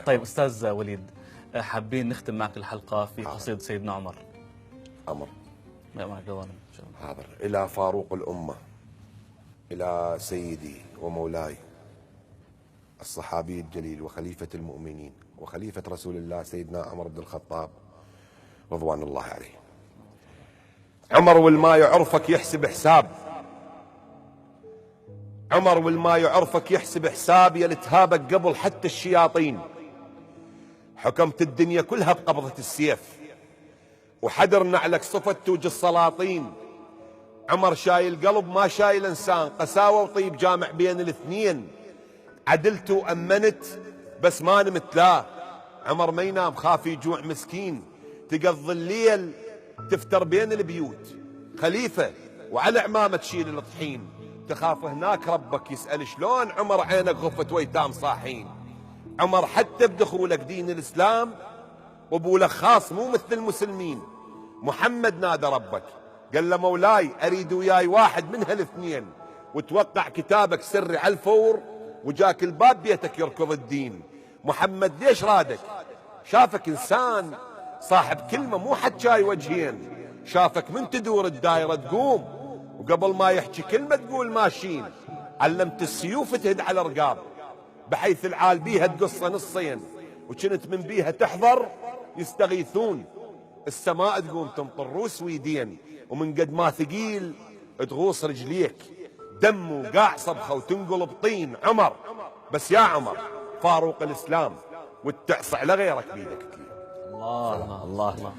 طيب أستاذ وليد، حابين نختم معك الحلقة في قصيدة سيدنا عمر. عمر معك دوام إن شاء الله. حاضر. إلى فاروق الأمة، إلى سيدي ومولاي الصحابي الجليل وخليفة المؤمنين وخليفة رسول الله سيدنا عمر بن الخطاب رضوان الله عليه. عمر والما يعرفك يحسب حساب، عمر والما يعرفك يحسب حساب، يا لتهابك قبل حتى الشياطين. حكمت الدنيا كلها بقبضة السيف، وحدر نعلك صفت توج السلاطين. عمر شايل قلب ما شايل انسان، قساوة وطيب جامع بين الاثنين. عدلت وأمنت بس ما نمت، لا عمر ما ينام، خاف يجوع مسكين. تقضي الليل تفتر بين البيوت، خليفة وعلى عمامة تشيل الطحين. تخاف هناك ربك يسأل شلون عمر عينك غفت ويتام صاحين. عمر حتى بدخولك دين الإسلام وبولك خاص مو مثل المسلمين. محمد نادى ربك قال له مولاي أريد وياي واحد من هالاثنين، وتوقع كتابك سري على الفور وجاك الباب بيتك يركض الدين. محمد ليش رادك؟ شافك إنسان صاحب كلمة مو حد جاي وجهين، شافك من تدور الدائرة تقوم، وقبل ما يحكي كلمة تقول ماشين. علمت السيوف تهد على الرقاب، بحيث العال بيها تقص نصين، وكنت من بيها تحضر يستغيثون. السماء تقوم تمطر روس ويدين، ومن قد ما ثقيل تغوص رجليك دم وقاع صبخة وتنقلب طين. عمر بس يا عمر فاروق الإسلام، والتعصي على غيرك بيدك. الله الله الله.